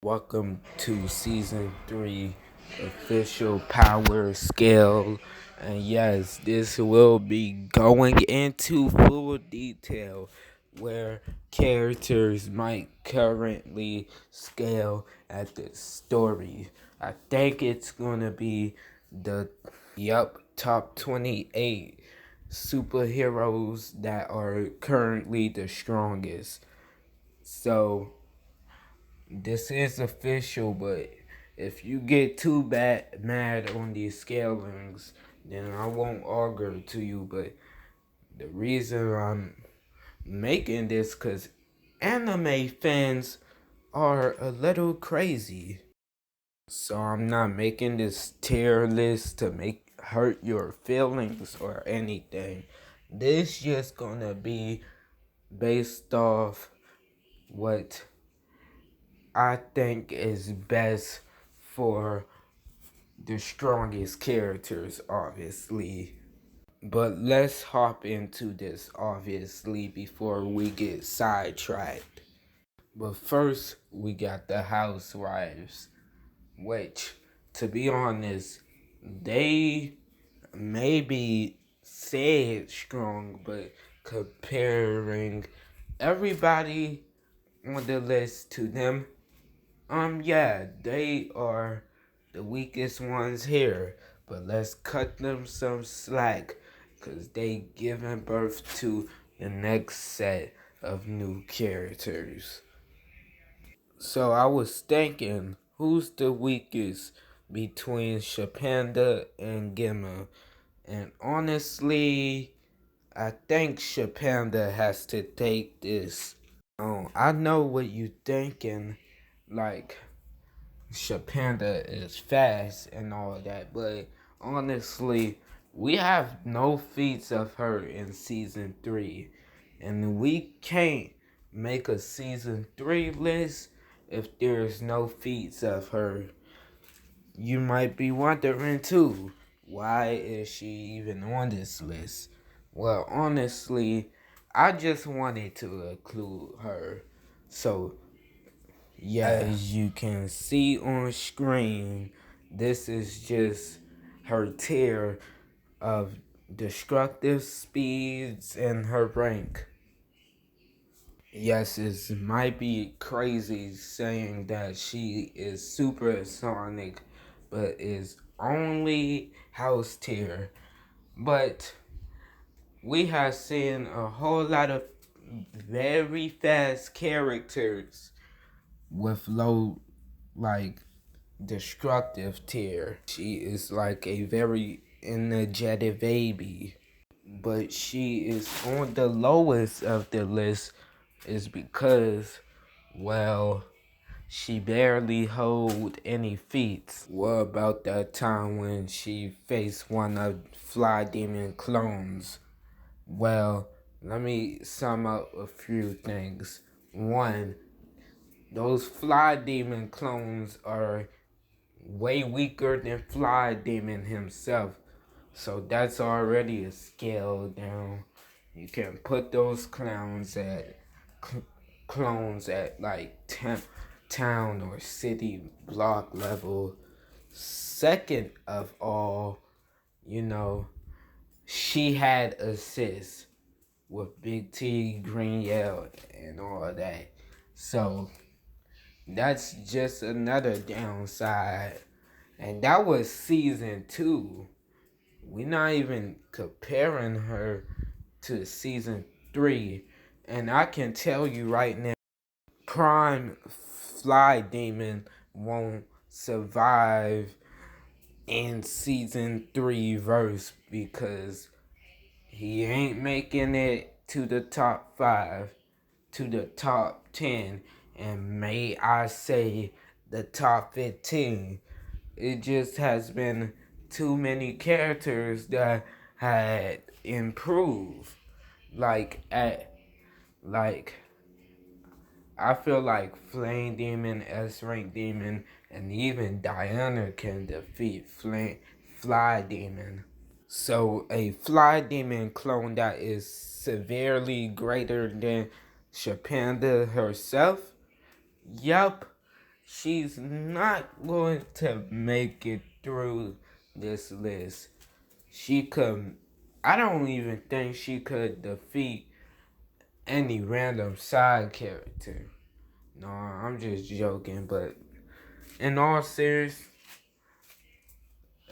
Welcome to season 3 official power scale. And yes, this will be going into full detail where characters might currently scale at the story. I think it's gonna be the top 28 superheroes that are currently the strongest. So this is official, but if you get too mad on these scalings, then I won't argue to you. But the reason I'm making this because anime fans are a little crazy. So I'm not making this tier list to make hurt your feelings or anything. This just gonna be based off what I think is best for the strongest characters, obviously. But let's hop into this, obviously, before we get sidetracked. But first, we got the housewives, which, to be honest, they maybe said strong, but comparing everybody on the list to them, yeah, they are the weakest ones here, but let's cut them some slack, cause they giving birth to the next set of new characters. So I was thinking, who's the weakest between Shapanda and Gemma? And honestly, I think Shapanda has to take this. Oh, I know what you thinking, like Shapanda is fast and all that, but honestly, we have no feats of her in season 3, and we can't make a season 3 list if there's no feats of her. You might be wondering too, why is she even on this list? Well, honestly, I just wanted to include her. So yeah, as you can see on screen, this is just her tier of destructive speeds and her rank. Yes, it might be crazy saying that she is supersonic, but is only house tier. But we have seen a whole lot of very fast characters with low, like, destructive tier. She is like a very energetic baby, but she is on the lowest of the list is because, well, she barely hold any feats. What about that time when she faced one of Fly Demon clones? Well, let me sum up a few things. One, those Fly Demon clones are way weaker than Fly Demon himself. So that's already a scale down. You can put those clones at like town or city block level. Second of all, you know, she had assists with Big T, Green Yell, and all that. So that's just another downside. And that was season 2. We're not even comparing her to season 3. And I can tell you right now, Prime Fly Demon won't survive in season 3 verse because he ain't making it to the top 5, to the top 10, and may I say the top 15. It just has been too many characters that had improved. Like I feel like Flame Demon, S Rank Demon, and even Diana can defeat Fly Demon. So a Fly Demon clone that is severely greater than Shapanda herself, yup, she's not going to make it through this list. She could, I don't even think she could defeat any random side character. No, I'm just joking, but in all seriousness,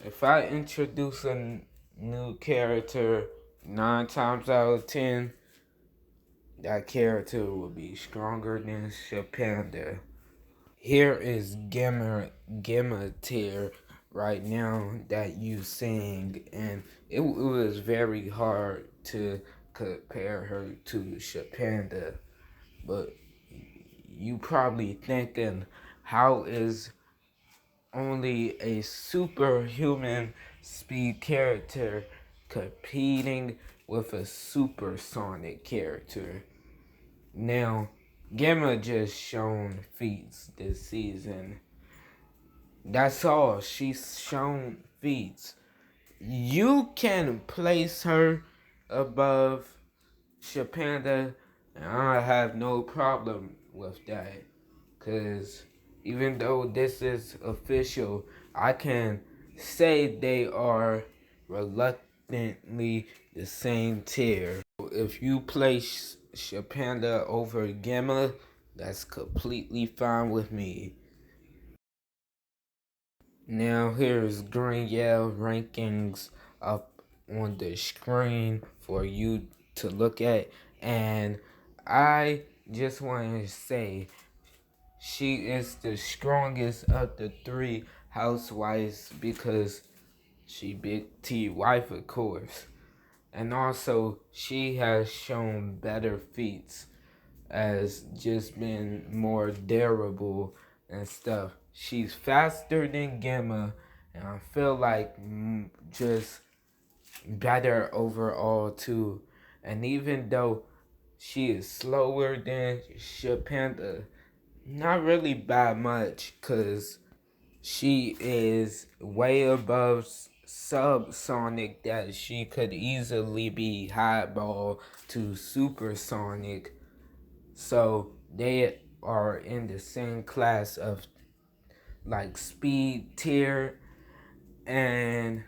if I introduce a new character 9 times out of 10, that character will be stronger than Shapanda. Here is Gemma tier right now that you sing, and it was very hard to compare her to Shapanda, but you probably thinking, how is only a superhuman speed character competing with a supersonic character? Now, Gamma just shown feats this season. That's all. She's shown feats. You can place her above Shapanda, and I have no problem with that. Because even though this is official, I can say they are reluctantly the same tier. If you place Shapanda over Gamma, that's completely fine with me. Now here's Grinnell rankings up on the screen for you to look at, and I just want to say she is the strongest of the three housewives because she big T wife, of course, and also she has shown better feats as just been more durable and stuff. She's faster than Gemma, and I feel like just better overall too. And even though she is slower than Shapanda, not really by much, cause she is way above subsonic that she could easily be highball to supersonic. So they are in the same class of like speed tier, and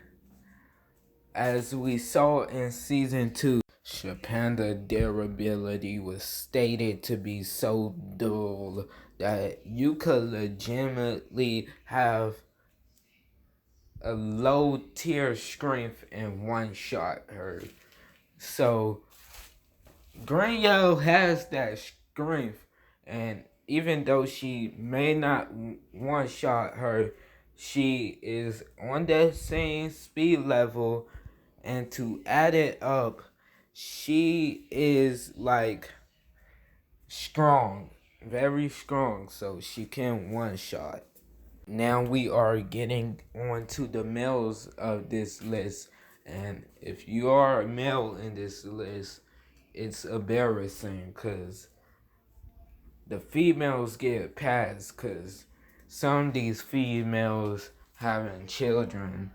as we saw in season 2, Shapanda durability was stated to be so dull that you could legitimately have a low tier strength and one shot her. So Grinnell has that strength, and even though she may not one shot her, she is on the same speed level, and to add it up, she is like strong, very strong, so she can one shot. Now we are getting on to the males of this list, and if you are a male in this list, it's embarrassing because the females get passed because some of these females having children,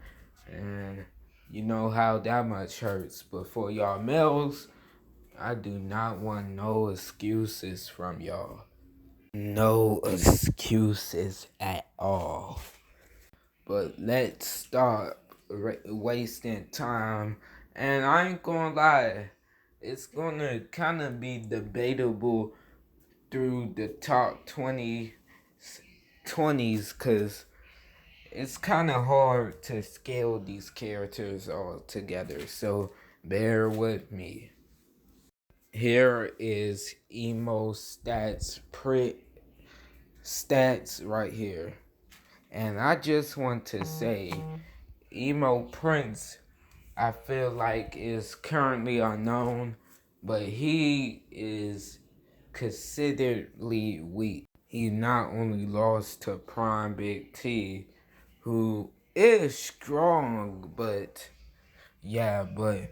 and you know how that much hurts. But for y'all males, I do not want no excuses from y'all. No excuses at all. But let's stop wasting time. And I ain't gonna lie, it's gonna kind of be debatable through the top 20s because it's kind of hard to scale these characters all together. So bear with me. Here is emo stats right here. And I just want to say, Emo Prince, I feel like is currently unknown, but he is considerably weak. He not only lost to Prime Big T, who is strong, but yeah, but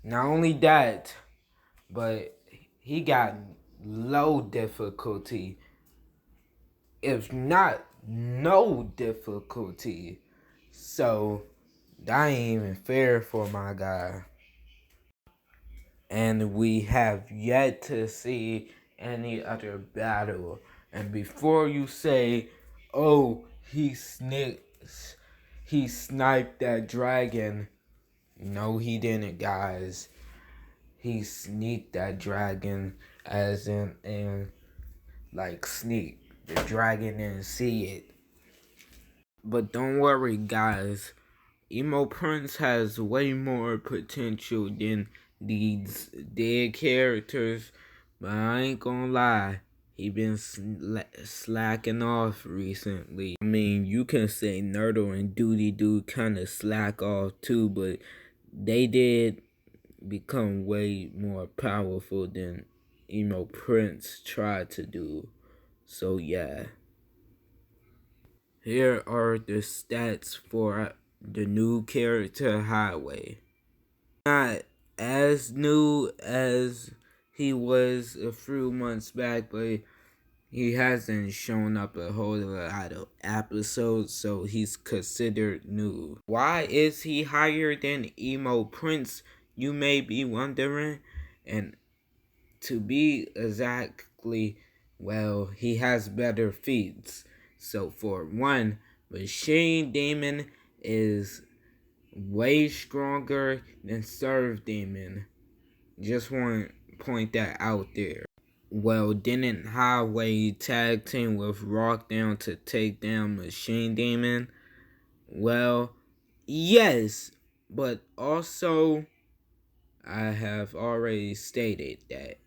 not only that, but he got low difficulty, if not no difficulty. So that ain't even fair for my guy. And we have yet to see any other battle. And before you say, Oh, he sniped that dragon. No, he didn't, guys. He sneaked that dragon, as in like sneak. The dragon didn't see it. But don't worry, guys. Emo Prince has way more potential than these dead characters. But I ain't gonna lie, he been slacking off recently. I mean, you can say Nerdle and Doody Doo kind of slack off too, but they did become way more powerful than Emo Prince tried to do. So yeah. Here are the stats for the new character Highway. Not as new as he was a few months back, but he hasn't shown up a whole lot of episodes, so he's considered new. Why is he higher than Emo Prince, you may be wondering? And to be exactly, well, he has better feats. So for one, Machine Demon is way stronger than Serve Demon. Just want to point that out there. Well, didn't Highway tag team with Rockdown to take down Machine Demon? Well, yes, but also I have already stated that.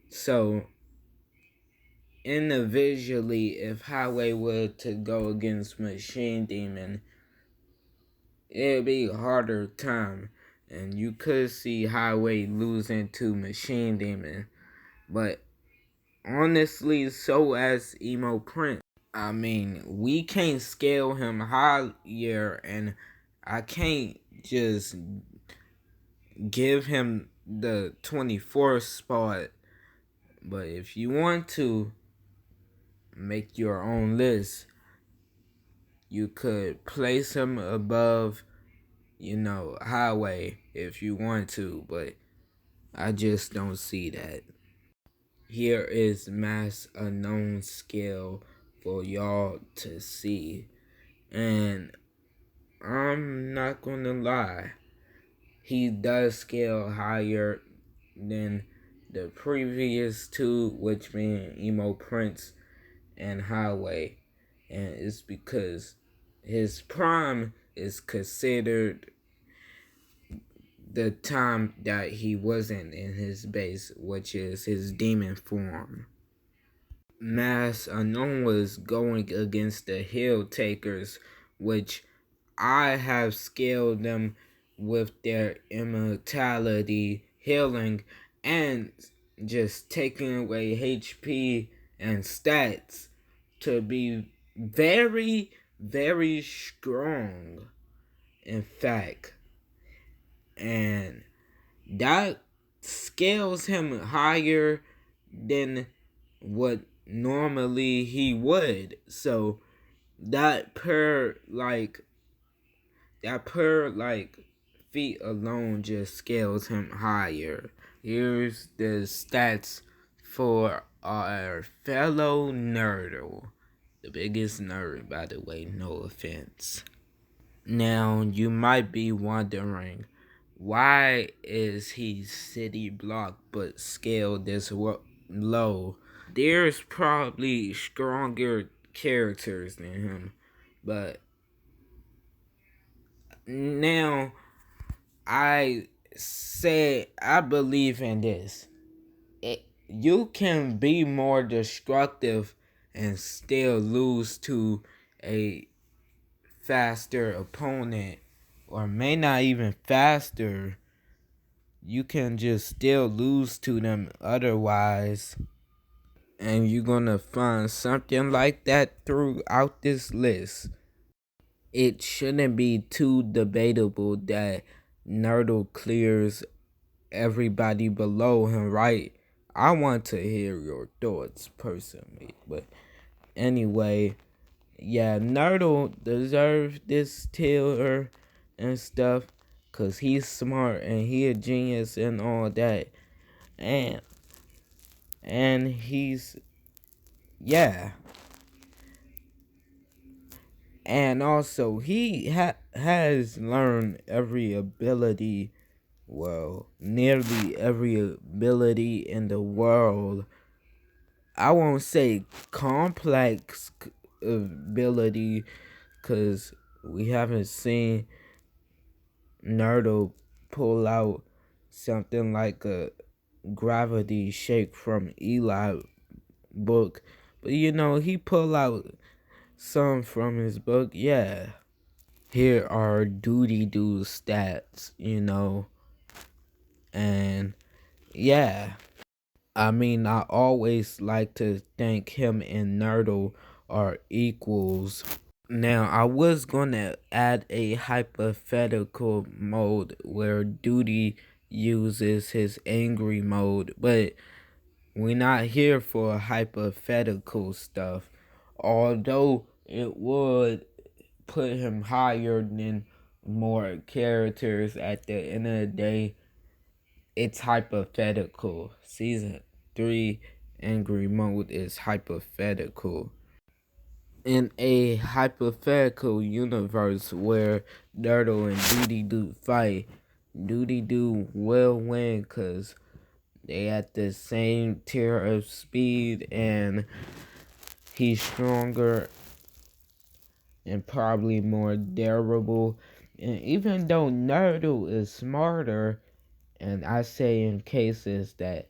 So, individually, if Highway were to go against Machine Demon, it'd be a harder time. And you could see Highway losing to Machine Demon. But honestly, so as Emo Prince. I mean, we can't scale him higher, and I can't just give him the 24th spot. But if you want to make your own list, you could place him above, Highway if you want to, but I just don't see that. Here is Mass Unknown scale for y'all to see. And I'm not gonna lie, he does scale higher than the previous two, which being Emo Prince and Highway. And it's because his prime is considered the time that he wasn't in his base, which is his demon form. Mass Unknown was going against the Hill Takers, which I have scaled them with their immortality, healing, and just taking away HP and stats to be very, very strong. In fact, and that scales him higher than what normally he would. So that per feet alone just scales him higher. Here's the stats for our fellow Nerdle. The biggest nerd, by the way, no offense. Now, you might be wondering, why is he city block but scale this low? There's probably stronger characters than him, but now I believe in this. You can be more destructive and still lose to a faster opponent, or may not even faster. You can just still lose to them otherwise. And you're gonna find something like that throughout this list. It shouldn't be too debatable that Nerdle clears everybody below him, right? I want to hear your thoughts personally. But anyway, yeah, Nerdle deserves this tier and stuff, cause he's smart and he a genius and all that. And he's, yeah. And also, he has learned every ability, well, nearly every ability in the world. I won't say complex ability, because we haven't seen Naruto pull out something like a gravity shake from Eli book. But he pull out some from his book, yeah. Here are Duty Doo stats, and yeah. I mean, I always like to think him and Naruto are equals. Now, I was gonna add a hypothetical mode where Duty uses his angry mode, but we're not here for hypothetical stuff. Although it would put him higher than more characters at the end of the day, it's hypothetical. Season 3 angry mode is hypothetical. In a hypothetical universe where Naruto and Duty Doo fight, Duty Doo will win because they at the same tier of speed and he's stronger and probably more durable. And even though Naruto is smarter, and I say in cases that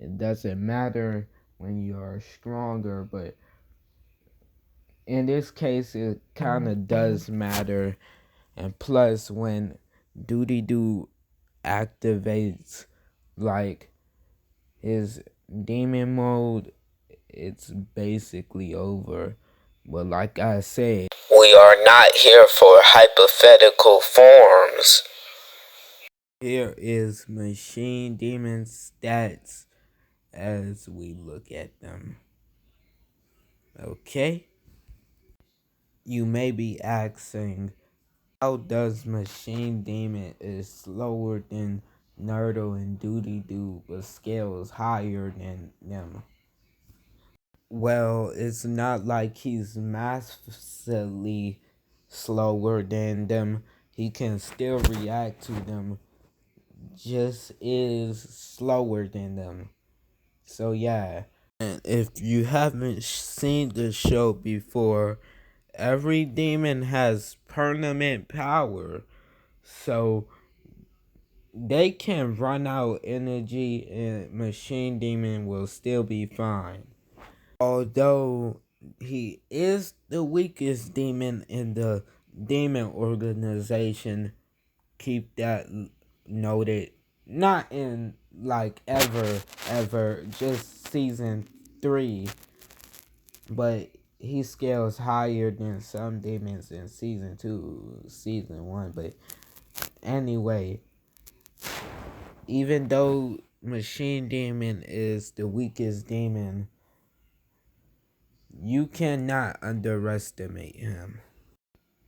it doesn't matter when you are stronger, but in this case it kind of does matter. And plus, when Duty Doo activates like his demon mode, it's basically over. But like I said, we are not here for hypothetical forms. Here is Machine Demon stats as we look at them. Okay? You may be asking, how does Machine Demon is slower than Naruto and Duty Doo, but scales higher than them? Well, it's not like he's massively slower than them. He can still react to them, just is slower than them. So yeah. And if you haven't seen the show before, every demon has permanent power. So they can run out energy and Machine Demon will still be fine. Although he is the weakest demon in the demon organization, keep that noted. Not in like ever, just season 3. But he scales higher than some demons in season 2, season 1. But anyway, even though Machine Demon is the weakest demon, you cannot underestimate him.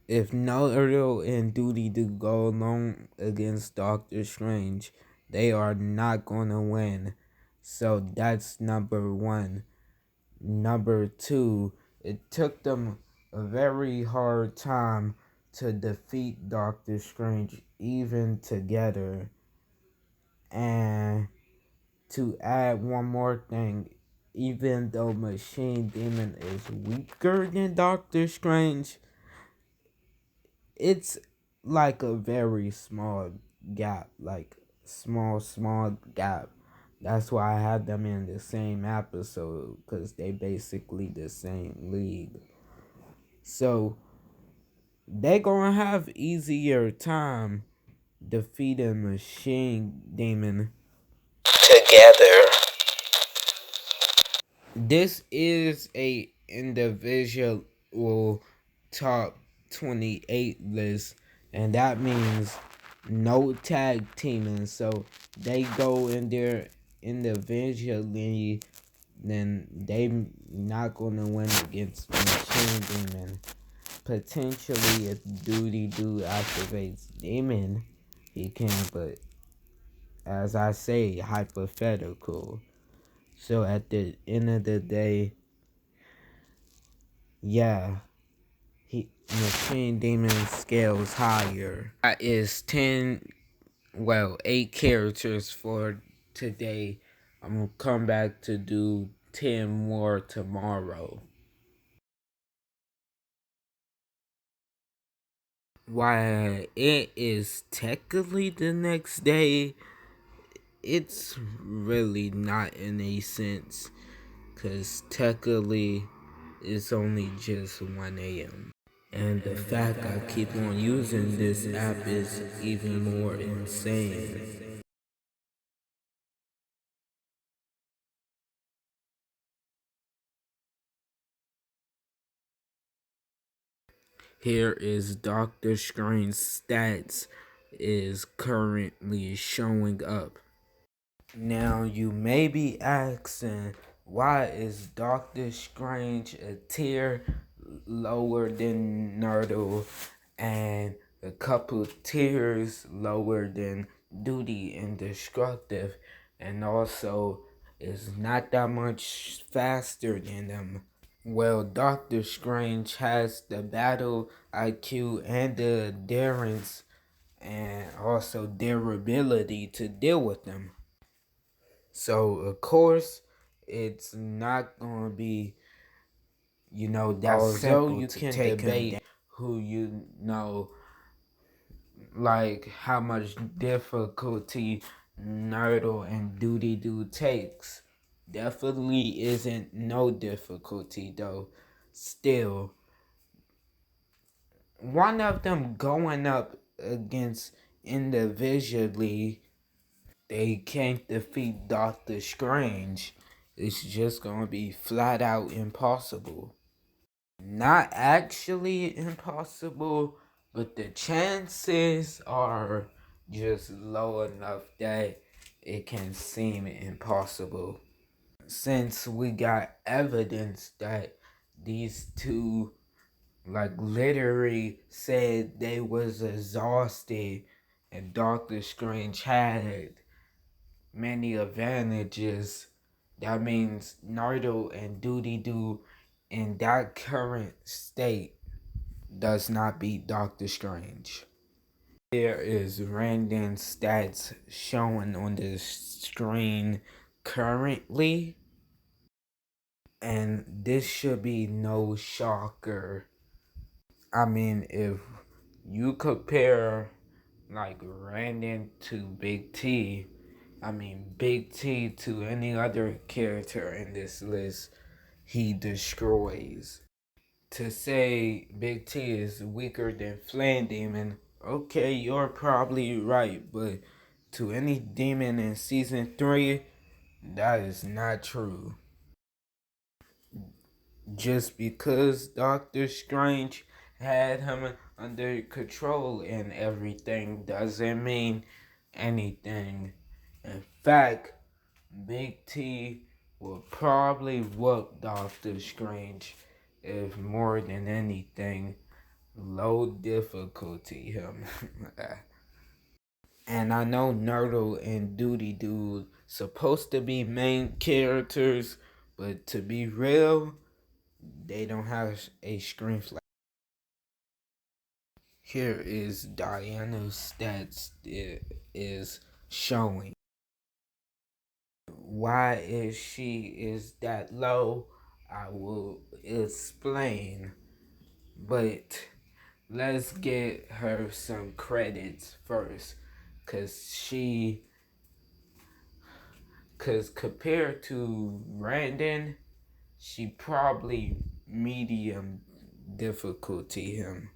If Naruto and Duty Doo go alone against Doctor Strange, they are not gonna win. So that's number 1. Number 2, it took them a very hard time to defeat Doctor Strange even together. And to add one more thing, even though Machine Demon is weaker than Doctor Strange, it's like a very small gap, like small gap. That's why I had them in the same episode, because they basically the same league. So they gonna have easier time defeating Machine Demon together. This is a individual top 28 list, and that means no tag teaming. So they go in there individually, then they not gonna win against Machine Demon. Potentially, if Duty Doo activates Demon, he can, but as I say, hypothetical. So at the end of the day, yeah, Machine Demon scales higher. That is 8 characters for today. I'm gonna come back to do 10 more tomorrow. While it is technically the next day, it's really not in a sense, because technically it's only just 1 a.m. And the fact I keep on using this app is even more insane. Here is Doctor Strange stats is currently showing up. Now you may be asking, why is Doctor Strange a tier lower than Nerdle and a couple tiers lower than Duty and Destructive, and also is not that much faster than them? Well, Doctor Strange has the battle IQ and the endurance and also durability to deal with them. So, of course, it's not going to be, that simple you to can take debate who like how much difficulty Nerdle and Duty Doo takes. Definitely isn't no difficulty though. Still, one of them going up against individually, they can't defeat Doctor Strange. It's just gonna be flat out impossible. Not actually impossible, but the chances are just low enough that it can seem impossible. Since we got evidence that these two literally said they was exhausted and Doctor Strange had many advantages, that means Naruto and Duty Doo in that current state does not beat Doctor Strange. There is random stats showing on the screen currently, and this should be no shocker. I mean, if you compare Randon to Big T, I mean Big T to any other character in this list, he destroys. To say Big T is weaker than Flame Demon, okay, you're probably right, but to any demon in season 3, that is not true. Just because Doctor Strange had him under control and everything doesn't mean anything. In fact, Big T will probably whoop Doctor Strange if more than anything, low difficulty him. And I know Nerdle and Duty Doo supposed to be main characters, but to be real, they don't have a screen flash. Here is Diana's stats. It is showing. Why is she is that low? I will explain. But let's get her some credits first. Cause compared to Brandon, she probably medium difficulty him.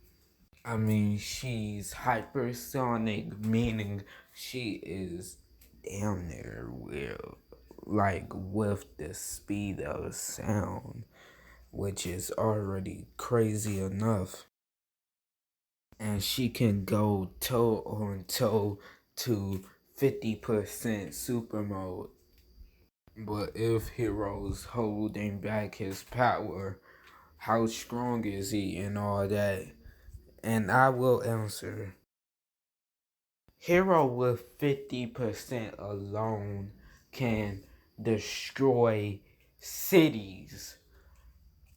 I mean, she's hypersonic, meaning she is damn near with the speed of sound, which is already crazy enough. And she can go toe on toe to 50% super mode. But if Hero's holding back his power, how strong is he and all that? And I will answer. Hero with 50% alone can destroy cities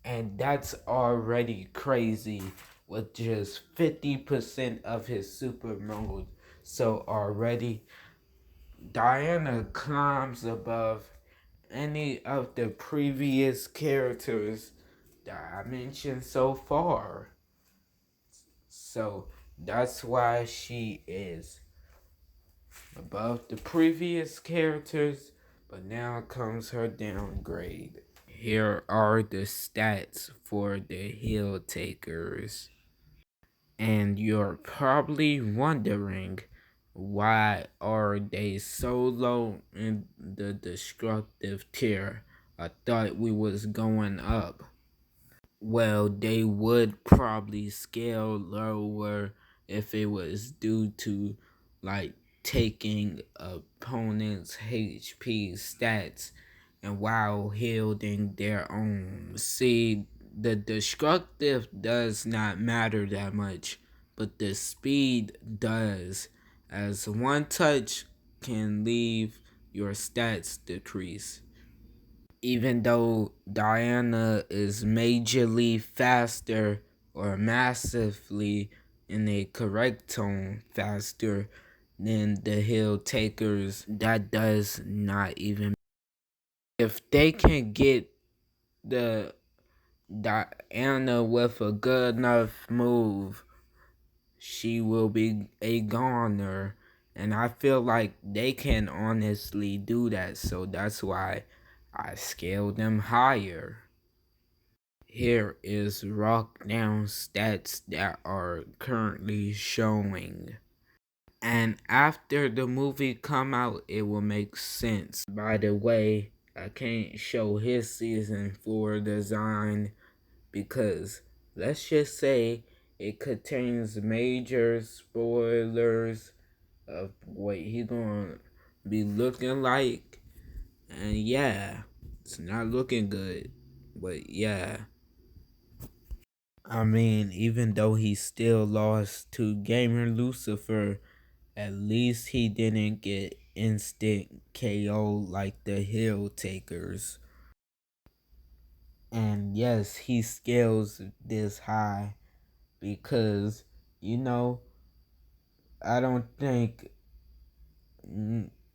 And that's already crazy with just 50% of his super mode. So already Diana climbs above any of the previous characters that I mentioned so far. So that's why she is above the previous characters, but now comes her downgrade. Here are the stats for the Hill Takers. And you're probably wondering, why are they so low in the destructive tier? I thought we was going up. Well, they would probably scale lower if it was due to like taking opponents' HP stats and while healing their own. See, the destructive does not matter that much, but the speed does, as one touch can leave your stats decrease. Even though Diana is majorly faster or massively in a correct tone faster than the Hill Takers, that does not even. If they can get the Diana with a good enough move, she will be a goner. And I feel like they can honestly do that, so that's why I scaled them higher. Here is Rockdown stats that are currently showing. And after the movie come out, it will make sense. By the way, I can't show his season 4 design because let's just say it contains major spoilers of what he gonna be looking like. And yeah, it's not looking good. But yeah. I mean, even though he still lost to Gamer Lucifer, at least he didn't get instant KO like the Hill Takers. And yes, he scales this high because, you know, I don't think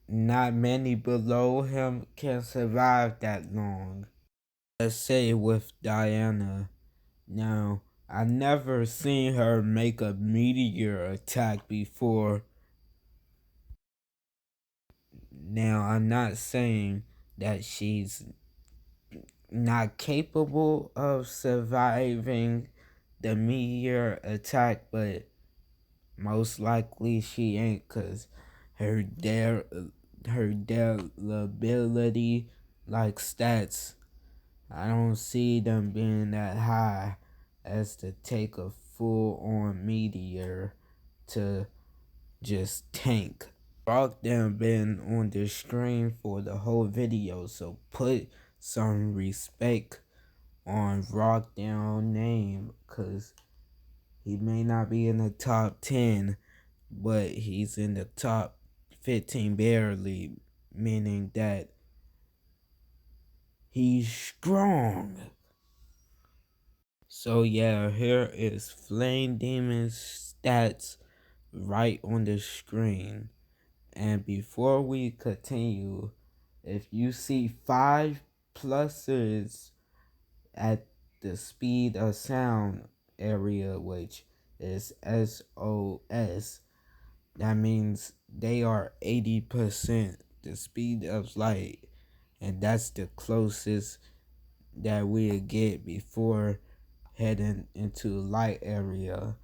not many below him can survive that long. Let's say with Diana. Now, I never seen her make a meteor attack before. Now, I'm not saying that she's not capable of surviving the meteor attack, but most likely she ain't, cause her durability like stats, I don't see them being that high as to take a full on meteor to just tank. Rockdown been on the screen for the whole video, so put some respect on Rockdown name, cause he may not be in the top 10, but he's in the top 15 barely, meaning that he's strong. So yeah, here is Flame Demon's stats right on the screen. And before we continue, if you see 5 pluses at the speed of sound area, which is SOS, that means they are 80% the speed of light. And that's the closest that we'll get before heading into light area.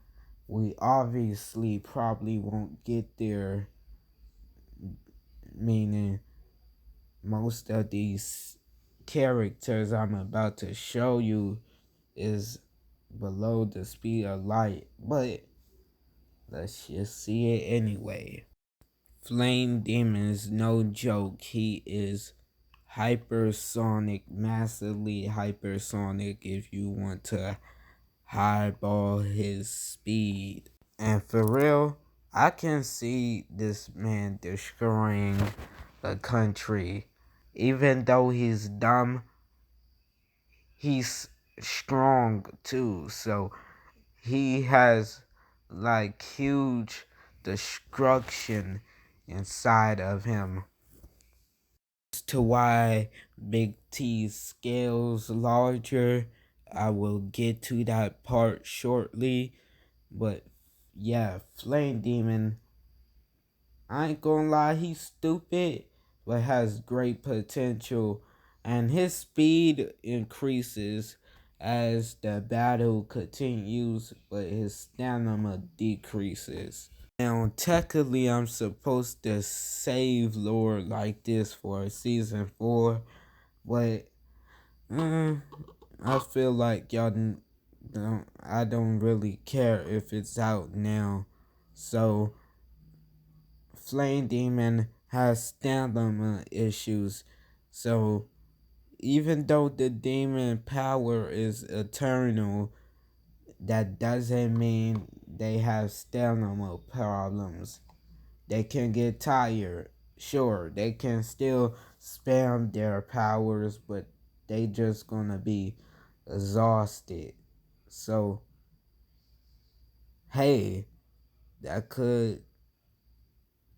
We obviously probably won't get there, meaning most of these characters I'm about to show you is below the speed of light, but let's just see it anyway. Flame Demon is no joke. He is hypersonic, massively hypersonic if you want to highball his speed. And for real, I can see this man destroying the country. Even though he's dumb, he's strong too. So he has like huge destruction inside of him. As to why Big T's scales larger, I will get to that part shortly. But yeah, Flame Demon, I ain't gonna lie, he's stupid, but has great potential, and his speed increases as the battle continues, but his stamina decreases. Now, technically, I'm supposed to save Lord like this for season 4, but I feel like y'all don't. I don't really care if it's out now. So, Flame Demon has stamina issues. So, even though the demon power is eternal, that doesn't mean they have stamina problems. They can get tired. Sure, they can still spam their powers, but they just gonna be exhausted. So, hey, that could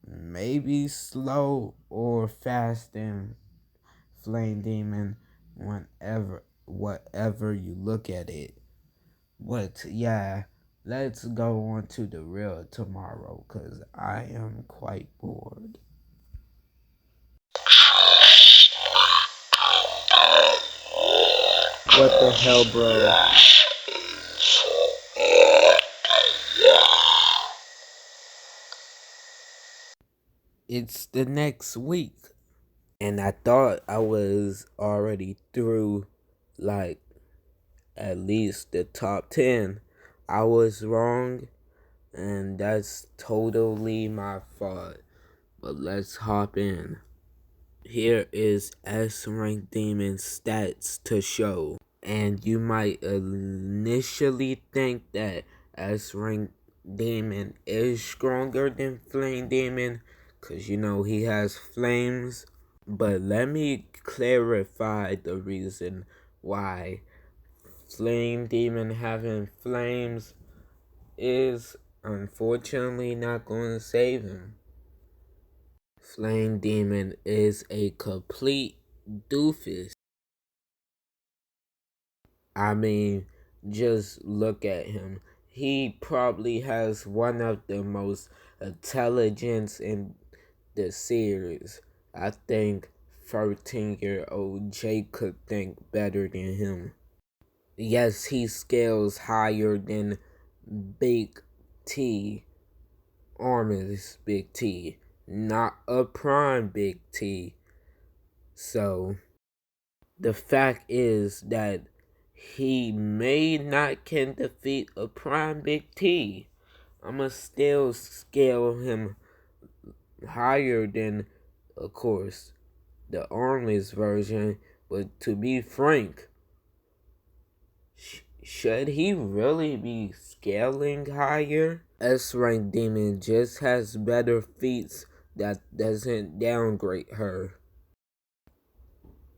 maybe slow or fasten Flame Demon whenever, whatever you look at it. But yeah, let's go on to the real tomorrow, because I am quite bored. What the hell, bro? It's the next week. And I thought I was already through, like, at least the top 10. I was wrong, and that's totally my fault. But let's hop in. Here is S Rank Demon stats to show. And you might initially think that S Rank Demon is stronger than Flame Demon, because you know he has flames. But let me clarify the reason why Flame Demon having flames is unfortunately not going to save him. Flame Demon is a complete doofus. I mean, just look at him. He probably has one of the most intelligence in the series. I think 13-year-old Jay could think better than him. Yes, he scales higher than Big T, Armin's Big T, not a prime Big T. So, the fact is that he may not can defeat a prime Big T. I'ma still scale him higher than, of course, the Armless version, but to be frank, should he really be scaling higher? S-Rank Demon just has better feats that doesn't downgrade her.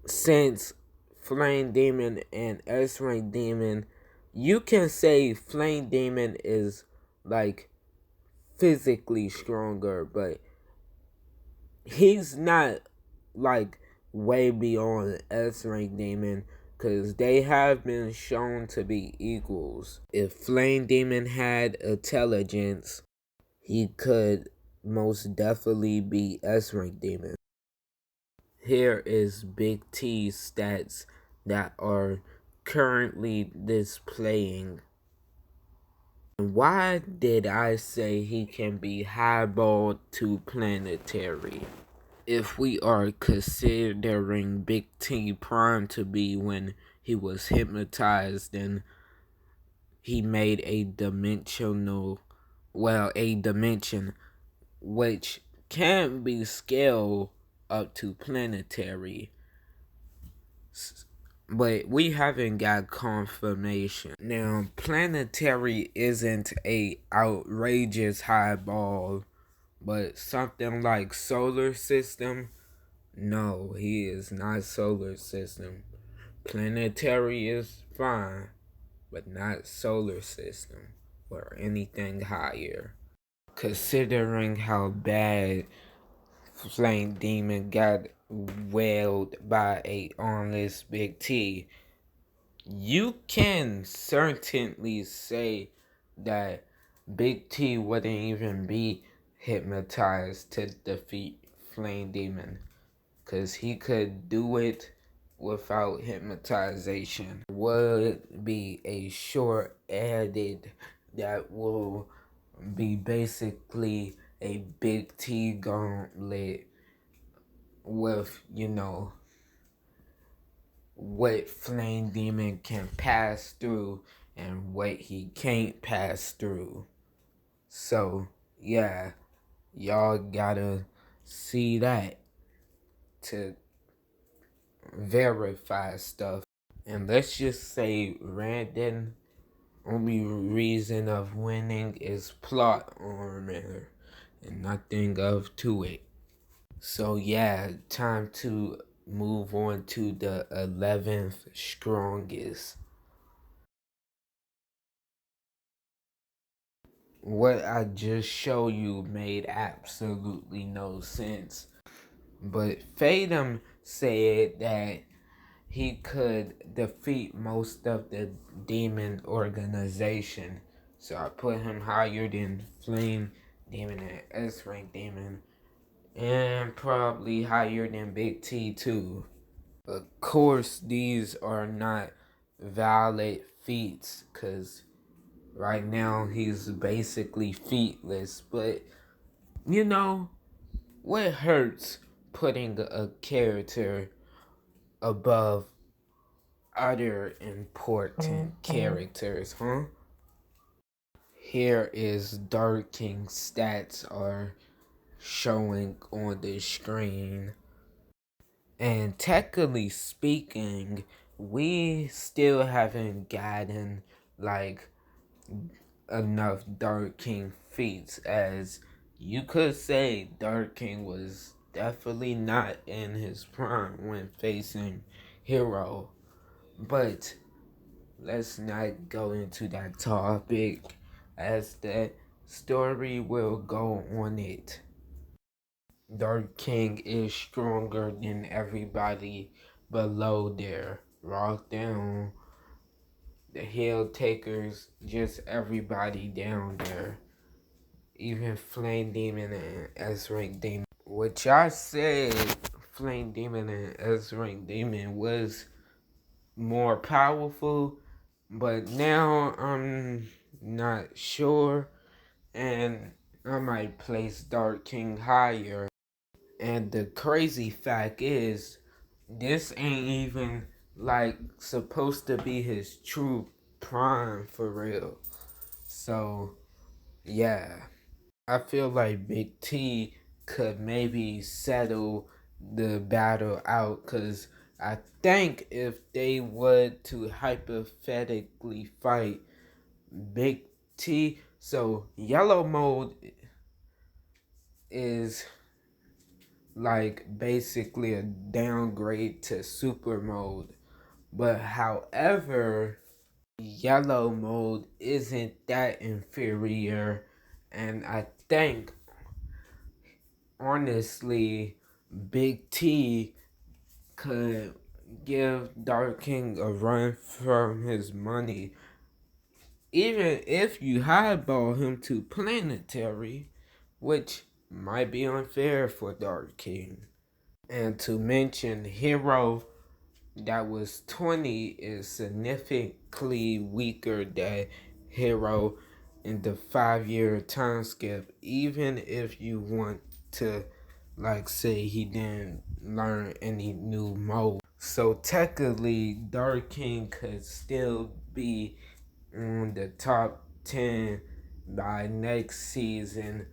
Since Flame Demon and S-Rank Demon, you can say Flame Demon is like physically stronger, but he's not like way beyond S-Rank Demon, because they have been shown to be equals. If Flame Demon had intelligence, he could most definitely be S-Rank Demon. Here is Big T's stats that are currently displaying. Why did I say he can be highballed to planetary? If we are considering Big T Prime to be when he was hypnotized and he made a dimension which can be scaled up to planetary, but we haven't got confirmation. Now, planetary isn't a outrageous highball, but something like solar system, no, he is not solar system. Planetary is fine, but not solar system or anything higher. Considering how bad Flame Demon got wailed by a armless Big T, you can certainly say that Big T wouldn't even be hypnotized to defeat Flame Demon, because he could do it without hypnotization. Would be a short edit that will be basically a Big T gauntlet with, what Flame Demon can pass through and what he can't pass through. So, yeah, y'all gotta see that to verify stuff. And let's just say Randon only reason of winning is plot armor and nothing of to it. So yeah, time to move on to the 11th strongest. What I just showed you made absolutely no sense. But Fathom said that he could defeat most of the demon organization. So I put him higher than Flame Demon and S-Rank Demon. And probably higher than Big T too. Of course, these are not valid feats because right now he's basically featless. But, what hurts putting a character above other important characters, huh? Here is Dark King's stats are showing on the screen. And technically speaking, we still haven't gotten like enough Dark King feats, as you could say Dark King was definitely not in his prime when facing Hero. But let's not go into that topic, as the story will go on it. Dark King is stronger than everybody below there. Rock down, the Hill Takers, just everybody down there. Even Flame Demon and S-Rank Demon. Which I said Flame Demon and S-Rank Demon was more powerful, but now I'm not sure, and I might place Dark King higher. And the crazy fact is, this ain't even like supposed to be his true prime for real. So, yeah. I feel like Big T could maybe settle the battle out, because I think if they were to hypothetically fight Big T, so yellow mode is like basically a downgrade to super mode. But however, yellow mode isn't that inferior, and I think honestly Big T could give Dark King a run from his money, even if you highball him to planetary, which might be unfair for Dark King. And to mention, Hero that was 20 is significantly weaker than Hero in the 5-year time skip, even if you want to like say he didn't learn any new mode. So technically Dark King could still be on the top 10 by next season,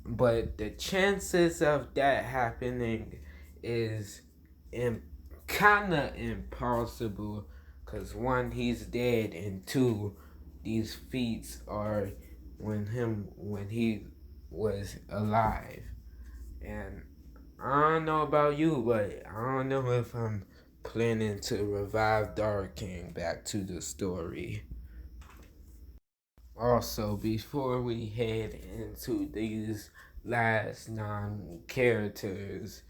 but the chances of that happening is kind of impossible, because one, he's dead, and two, these feats are when he was alive. And I don't know about you, but I don't know if I'm planning to revive Dark King. Back to the story. Also, before we head into these last 9 characters,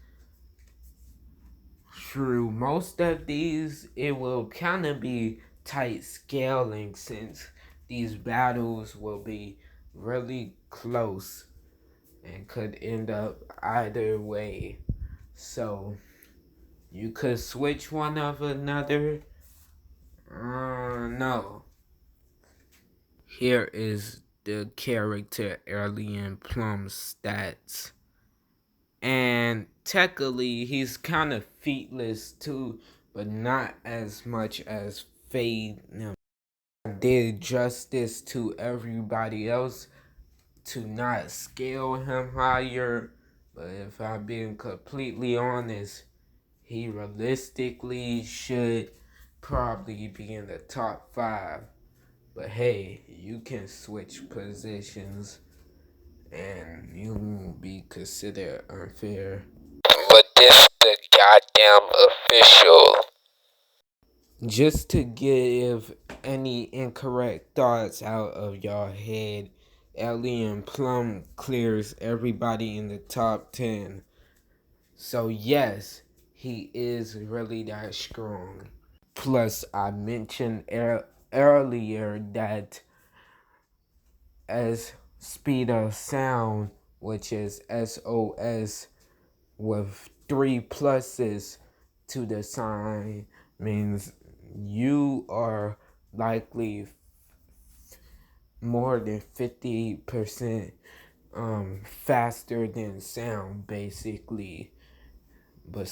through most of these, it will kind of be tight scaling since these battles will be really close and could end up either way. So, you could switch one of another. No. Here is the character Alien Plum's stats. And technically, he's kind of featless too, but not as much as Fade did justice to everybody else to not scale him higher. But if I'm being completely honest, he realistically should probably be in the top 5. But hey, you can switch positions and you won't be considered unfair. But this the goddamn official. Just to give any incorrect thoughts out of y'all head, Alien Plum clears everybody in the top 10. So yes, he is really that strong. Plus, I mentioned earlier that as speed of sound, which is SOS, with 3 pluses to the sign, means you are likely more than 50% faster than sound, basically, but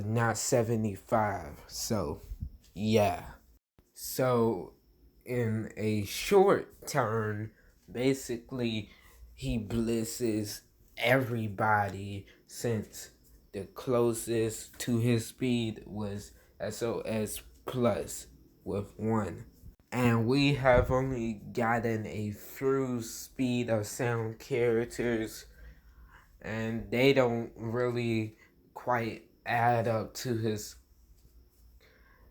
not 75. So yeah. So in a short turn, basically he blitzes everybody since the closest to his speed was SOS plus with 1. And we have only gotten a few speed of sound characters, and they don't really quite add up to his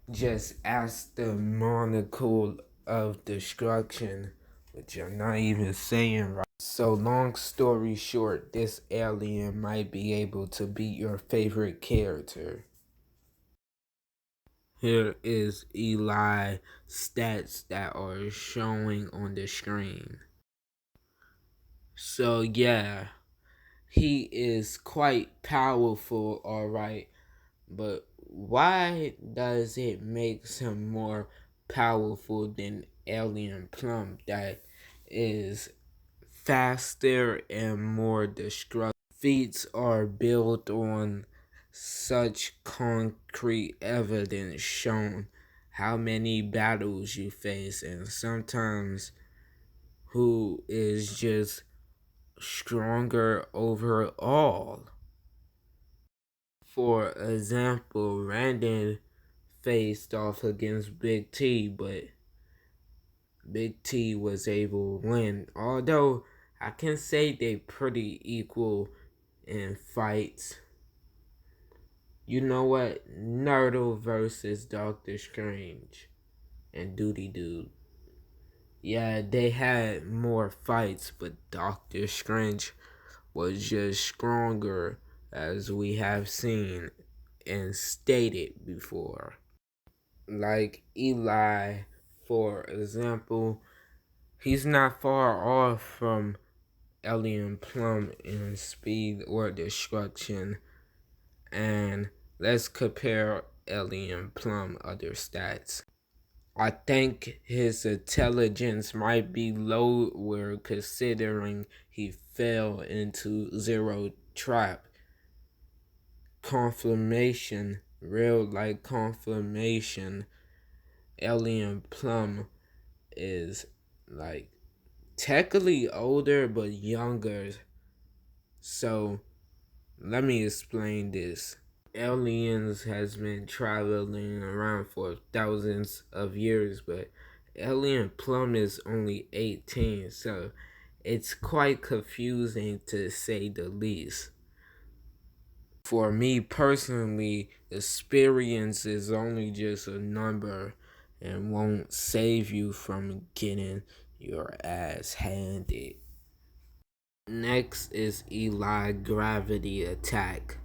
just astronomical of destruction, which I'm not even saying right. So long story short, this alien might be able to beat your favorite character. Here is Eli stats that are showing on the screen. So yeah, he is quite powerful, alright. But why does it make him more powerful than Alien Plum that is faster and more destructive? Feats are built on such concrete evidence shown how many battles you face and sometimes who is just stronger overall. For example, Randon faced off against Big T, but Big T was able to win. Although I can say they pretty equal in fights. You know what? Nerdle versus Doctor Strange and Duty Dude. Yeah, they had more fights, but Doctor Strange was just stronger, as we have seen and stated before. Like Eli, for example, he's not far off from Alien Plum in speed or destruction. And let's compare Alien Plum other stats. I think his intelligence might be lower considering he fell into Zero Trap. Confirmation, real like confirmation, Alien Plum is like technically older but younger. So let me explain this. Aliens has been traveling around for thousands of years, but Alien Plum is only 18, so it's quite confusing to say the least. For me personally, experience is only just a number and won't save you from getting your ass handed. Next is Eli Gravity Attack.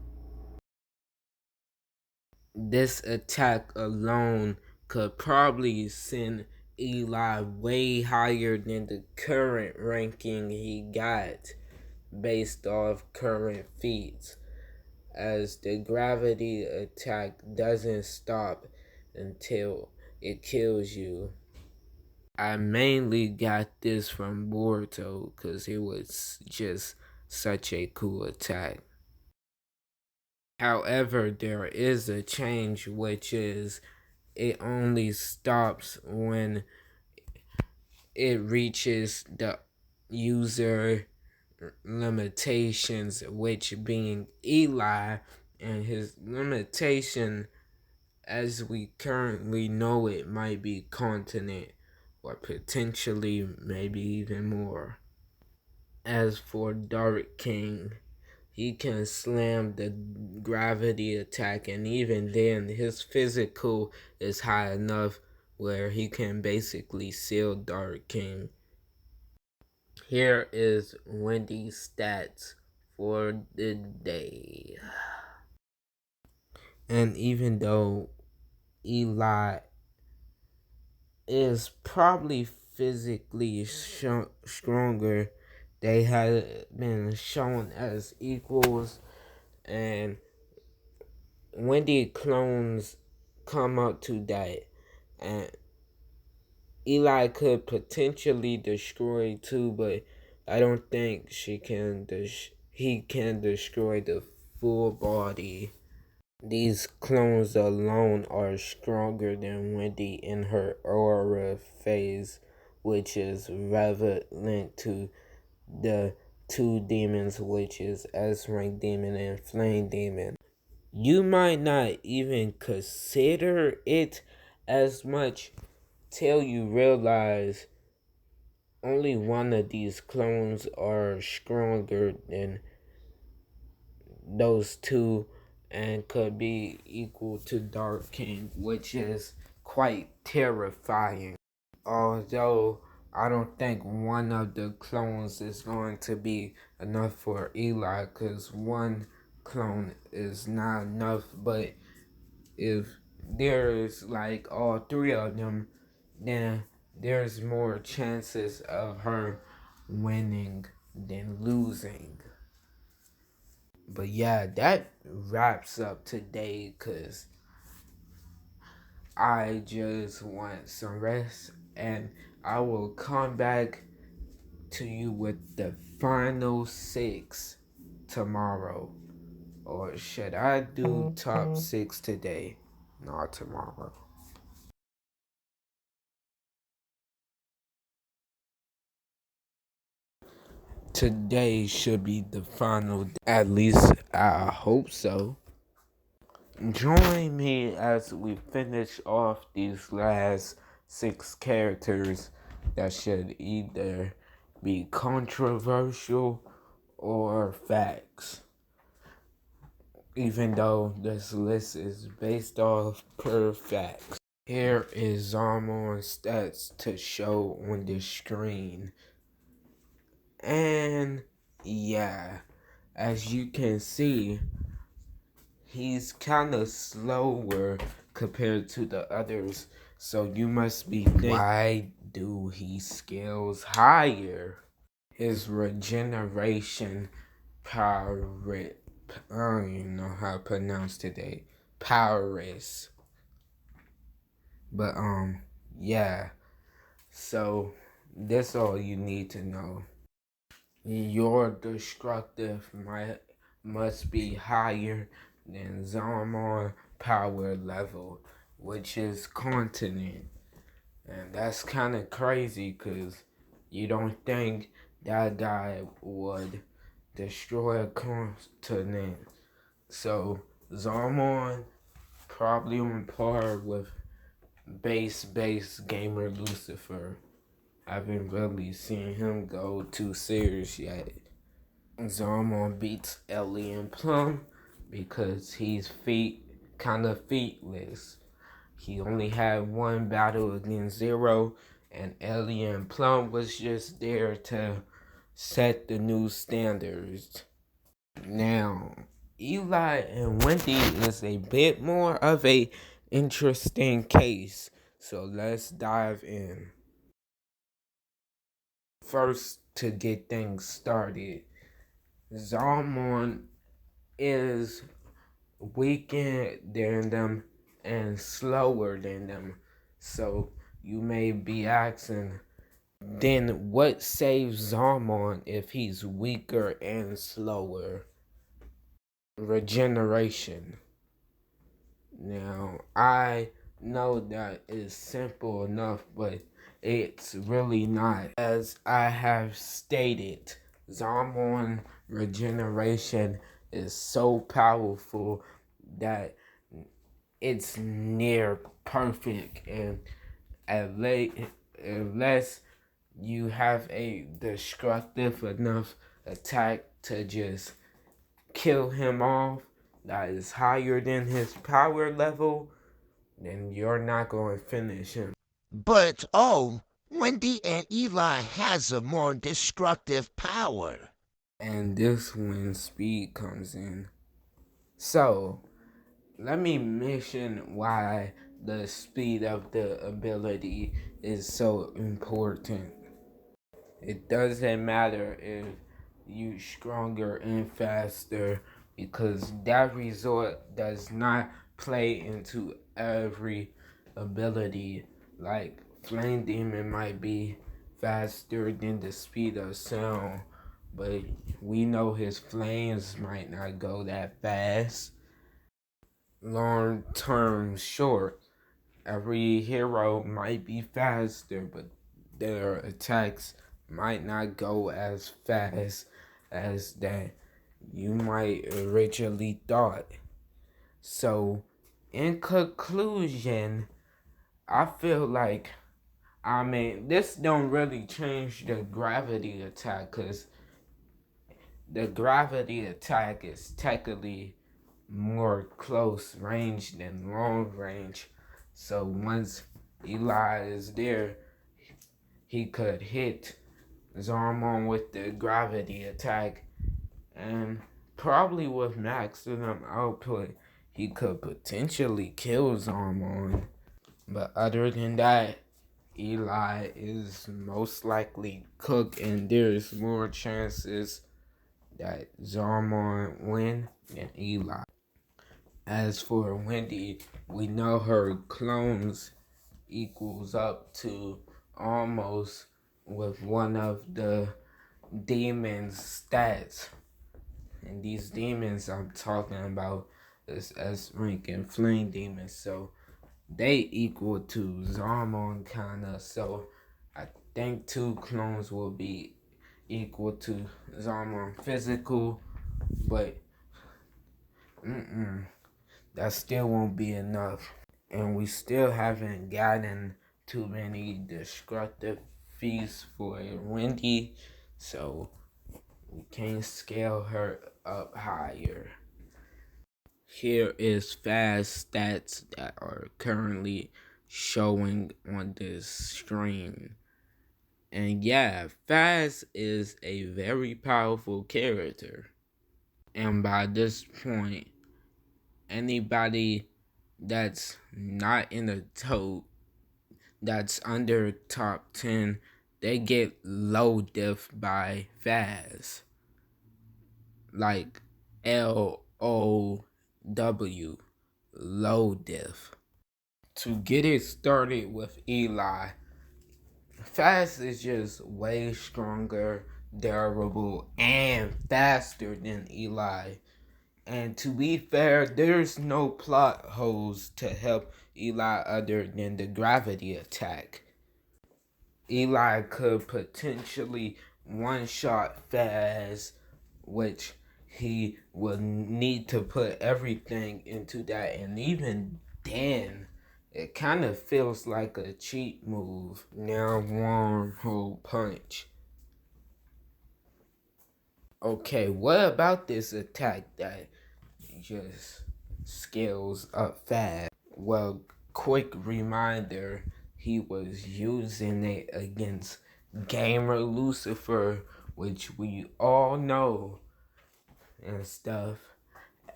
This attack alone could probably send Eli way higher than the current ranking he got based off current feats, as the gravity attack doesn't stop until it kills you. I mainly got this from Boruto because it was just such a cool attack. However, there is a change, which is it only stops when it reaches the user limitations, which being Eli, and his limitation as we currently know it might be continent or potentially maybe even more. As for Dark King, he can slam the gravity attack, and even then his physical is high enough where he can basically seal Dark King. Here is Wendy's stats for the day. And even though Eli is probably physically stronger, they have been shown as equals, and Wendy clones come up to that, and Eli could potentially destroy too, but I don't think he can destroy the full body. These clones alone are stronger than Wendy in her aura phase, which is relevant to the two demons, which is S-rank demon and flame demon. You might not even consider it as much till you realize only one of these clones are stronger than those two and could be equal to Dark King, which is quite terrifying. Although I don't think one of the clones is going to be enough for Eli, because one clone is not enough, but if there's like all three of them, then there's more chances of her winning than losing. But yeah, that wraps up today because I just want some rest, and I will come back to you with the final six tomorrow. Or should I do top six today? Not tomorrow. Today should be the final. At least I hope so. Join me as we finish off these last six characters that should either be controversial or facts. Even though this list is based off per facts. Here is Zamon's stats to show on the screen. And yeah, as you can see, he's kind of slower compared to the others. So you must be thinking, why do he scales higher? His regeneration power, I don't even know how to pronounce today. Powers. But yeah. So that's all you need to know. Your destructive must be higher than Zamon power level, which is continent. And that's kind of crazy because you don't think that guy would destroy a continent. So Zamon probably on par with base gamer Lucifer. I haven't really seen him go too serious yet. Zamon beats Ellie and Plum, because he's kind of feetless. He only had one battle against Zero, and Alien Plum was just there to set the new standards. Now, Eli and Wendy is a bit more of a interesting case, so let's dive in. First, to get things started, Zalmon is weaker than them and slower than them. So you may be asking, then what saves Zalmon if he's weaker and slower? Regeneration. Now, I know that is simple enough, but it's really not. As I have stated, Zalmon regeneration is so powerful that it's near perfect, and unless you have a destructive enough attack to just kill him off that is higher than his power level, then you're not going to finish him. But Wendy and Eli has a more destructive power. And this when speed comes in. So, let me mention why the speed of the ability is so important. It doesn't matter if you stronger and faster, because that result does not play into every ability. Like Flame Demon might be faster than the speed of sound, but we know his flames might not go that fast. Long term short, every hero might be faster, but their attacks might not go as fast as that you might originally thought. So, in conclusion, I feel like, this don't really change the gravity attack, because the gravity attack is technically more close range than long range. So once Eli is there, he could hit Zarmon with the gravity attack, and probably with maximum output, he could potentially kill Zarmon. But other than that, Eli is most likely cooked, and there's more chances that Zarmon win than Eli. As for Wendy, we know her clones equals up to almost with one of the demons' stats. And these demons I'm talking about is S rank and flame demons. So they equal to Zarmon kinda. So I think two clones will be equal to Zarmon physical, but that still won't be enough. And we still haven't gotten too many destructive feats for Wendy, so we can't scale her up higher. Here is fast stats that are currently showing on this screen. And yeah, Fast is a very powerful character. And by this point, anybody that's not in the top, that's under top 10, they get low diff by Faz. Like LOW, low diff. To get it started with Eli, Faz is just way stronger, durable, and faster than Eli. And to be fair, there's no plot holes to help Eli other than the gravity attack. Eli could potentially one-shot Faz, which he would need to put everything into that, and even then, it kind of feels like a cheat move. Now wormhole punch. Okay, what about this attack that just scales up fast. Well, quick reminder, he was using it against Gamer Lucifer, which we all know and stuff.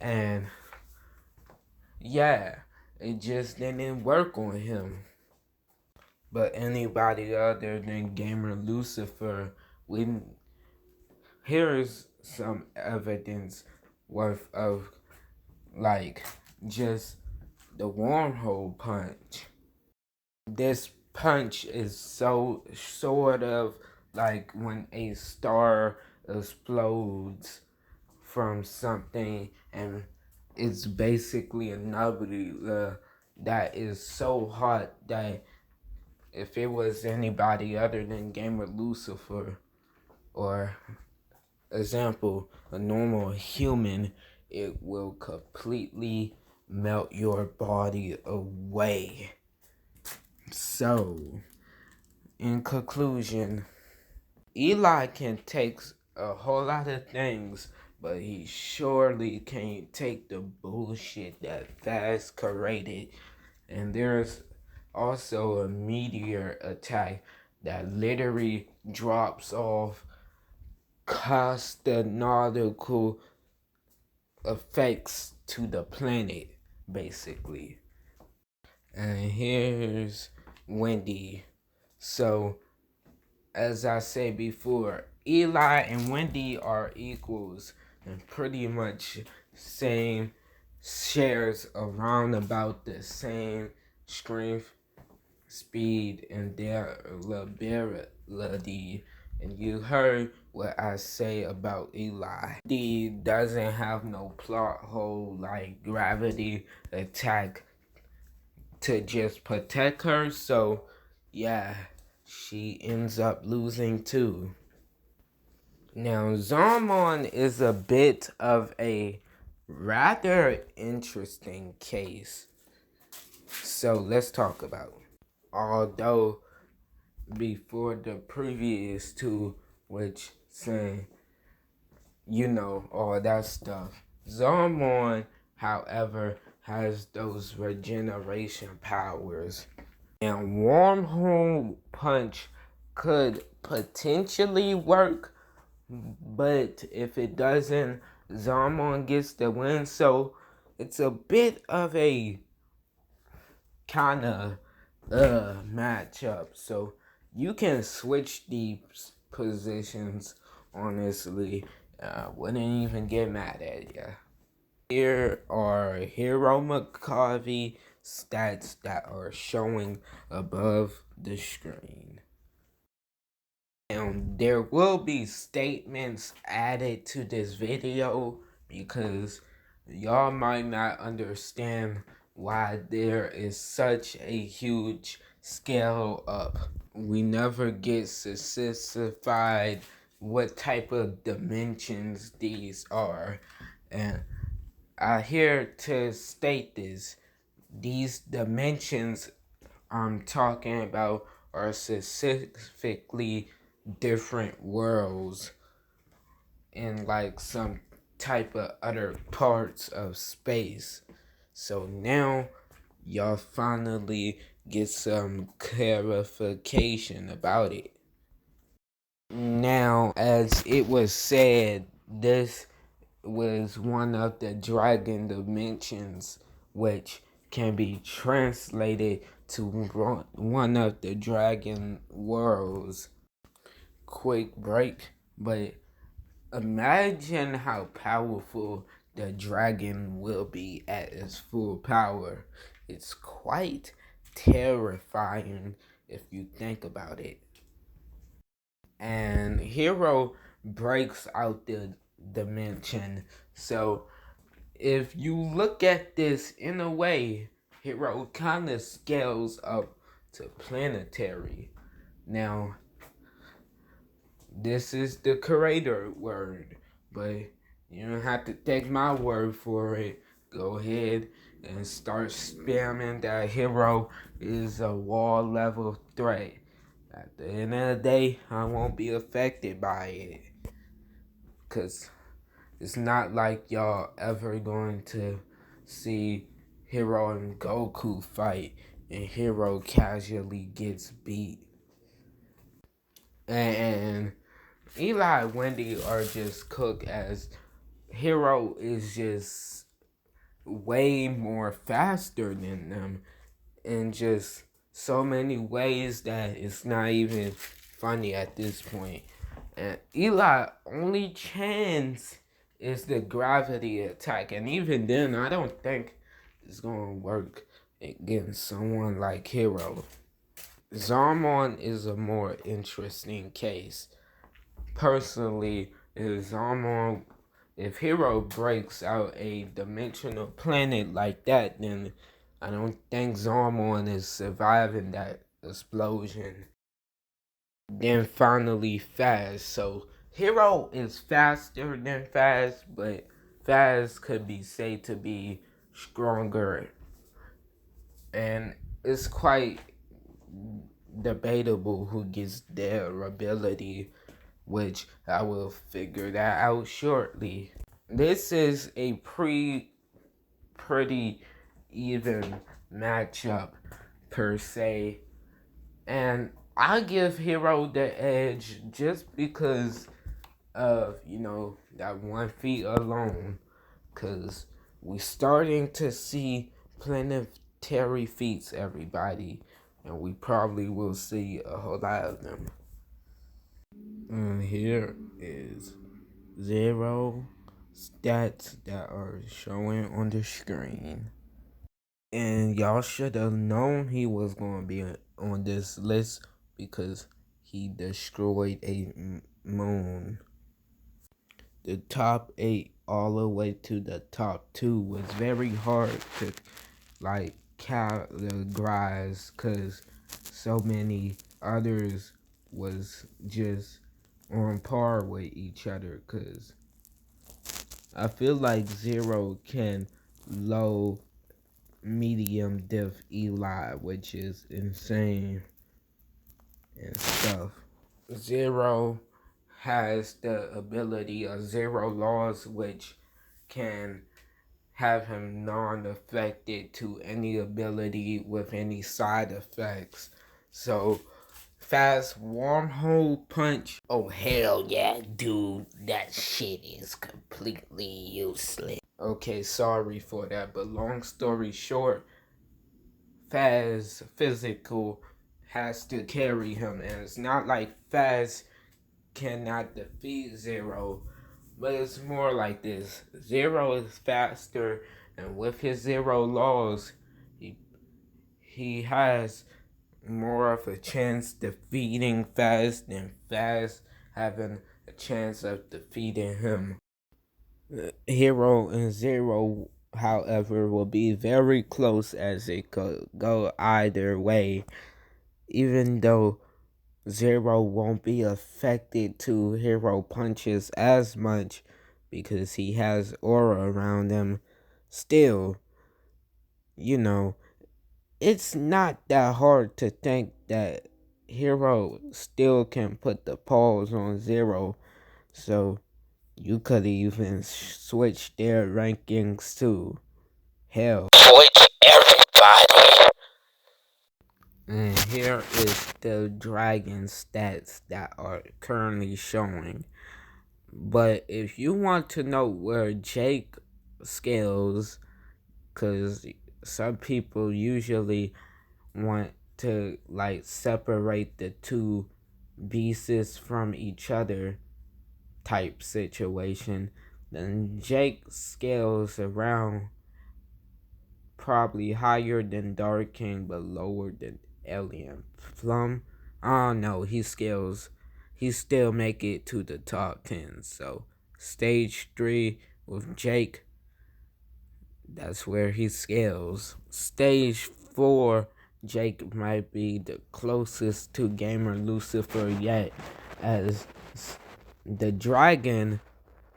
And yeah, it just didn't work on him. But anybody other than Gamer Lucifer, here's some evidence worth of like just the wormhole punch. This punch is so sort of like when a star explodes from something, and it's basically a nebula that is so hot that if it was anybody other than Gamer Lucifer, or example, a normal human, it will completely melt your body away. So, in conclusion, Eli can take a whole lot of things, but he surely can't take the bullshit that Fast created. And there's also a meteor attack that literally drops off nautical effects to the planet, basically. And here's Wendy. So, as I said before, Eli and Wendy are equals and pretty much same, shares around about the same strength, speed, and their ability. And you heard what I say about Eli. He doesn't have no plot hole like gravity attack to just protect her, so yeah, she ends up losing too. Now, Zarmon is a bit of a rather interesting case, so let's talk about it. Although before the previous two, which saying, all that stuff, Zarmon, however, has those regeneration powers. And Wormhole Punch could potentially work, but if it doesn't, Zarmon gets the win. So it's a bit of a kind of matchup. So you can switch these positions, honestly. Wouldn't even get mad at ya. Here are Hero McCarvey stats that are showing above the screen. And there will be statements added to this video because y'all might not understand why there is such a huge scale up. We never get specified what type of dimensions these are. And I'm here to state this. These dimensions I'm talking about are specifically different worlds in like some type of other parts of space. So now y'all finally get some clarification about it. Now, as it was said, this was one of the dragon dimensions, which can be translated to one of the dragon worlds. Quick break, but imagine how powerful the dragon will be at its full power. It's quite terrifying if you think about it. And Hero breaks out the dimension. So if you look at this in a way, Hero kind of scales up to planetary. Now, this is the creator word, but you don't have to take my word for it. Go ahead and start spamming that Hero is a wall level threat. At the end of the day, I won't be affected by it. Because It's not like y'all ever going to see Hero and Goku fight and Hero casually gets beat. And Eli and Wendy are just cooked as Hero is just way more faster than them in just so many ways that it's not even funny at this point. And Eli only chance is the gravity attack, and even then, I don't think it's gonna work against someone like Hero. Zarmon is a more interesting case. Personally, if Hero breaks out a dimensional planet like that, then I don't think Zarmon is surviving that explosion. Then finally Faz. So Hero is faster than Faz, but Faz could be said to be stronger. And it's quite debatable who gets their ability, which I will figure that out shortly. This is a pretty even matchup per se, and I give Hero the edge just because of that 1 feat alone, because we starting to see planetary feats, everybody, and we probably will see a whole lot of them. And here is Zero stats that are showing on the screen. And y'all should have known he was going to be on this list because he destroyed a moon. The top 8 all the way to the top 2 was very hard to categorize because so many others was just on par with each other, because I feel like Zero can low medium diff Eli, which is insane and stuff. Zero has the ability of Zero Laws, which can have him non-affected to any ability with any side effects. So fast wormhole punch. Oh hell yeah, dude. That shit is completely useless. Okay, sorry for that, but long story short, Faz physical has to carry him, and it's not like Faz cannot defeat Zero, but it's more like this. Zero is faster, and with his Zero Laws, he has more of a chance defeating Faz than Faz having a chance of defeating him. Hero and Zero, however, will be very close, as it could go either way, even though Zero won't be affected to Hero punches as much because he has aura around him. Still, it's not that hard to think that Hero still can put the pause on Zero, so you could even switch their rankings too. Hell. Switch everybody. And here is the dragon stats that are currently showing. But if you want to know where Jake scales, because some people usually want to separate the two beasts from each other type situation, then Jake scales around probably higher than Dark King but lower than Alien Plum. I don't know, he still make it to the top 10. So stage 3 with Jake, that's where he scales. Stage 4, Jake might be the closest to Gamer Lucifer yet, as the dragon,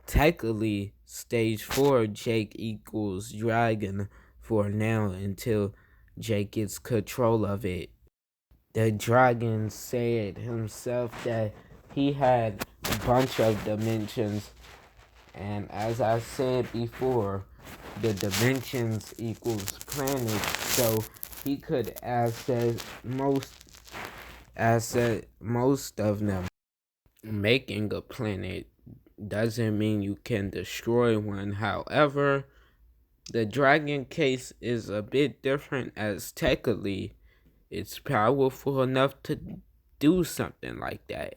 technically stage 4, Jake equals dragon for now until Jake gets control of it. The dragon said himself that he had a bunch of dimensions And as I said before, the dimensions equals planets, so he could asset most of them. Making a planet doesn't mean you can destroy one. However, the dragon case is a bit different, as technically it's powerful enough to do something like that.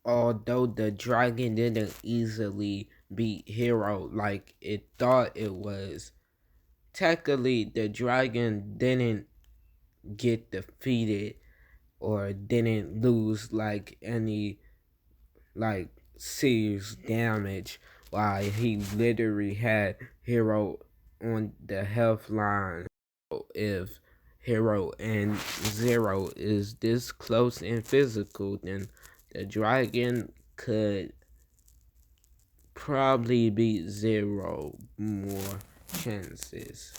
Although the dragon didn't easily beat Hero like it thought it was, technically the dragon didn't get defeated or didn't lose like any like serious damage, while he literally had Hero on the health line. If Hero and Zero is this close in physical, then the dragon could probably beat Zero more chances.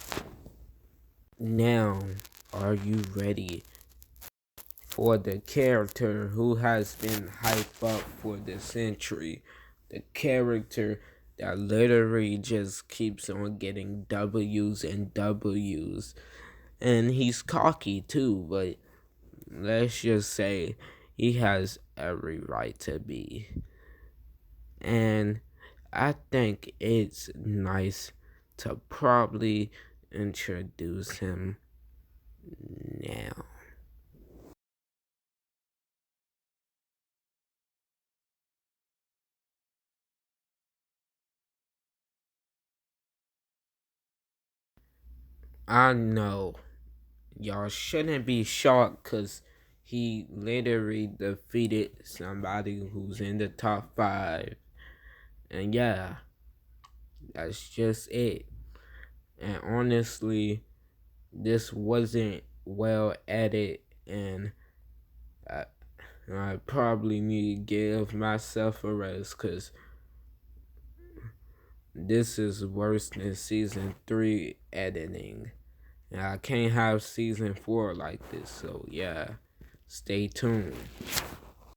Now, are you ready for the character who has been hyped up for the century? The character that literally just keeps on getting W's and W's. And he's cocky too, but let's just say he has every right to be. And I think it's nice to probably introduce him now. I know y'all shouldn't be shocked because he literally defeated somebody who's in the top 5. And yeah, that's just it. And honestly, this wasn't well edited, and I, I probably need to give myself a rest because this is worse than season 3 editing. And I can't have season 4 like this, so yeah, stay tuned.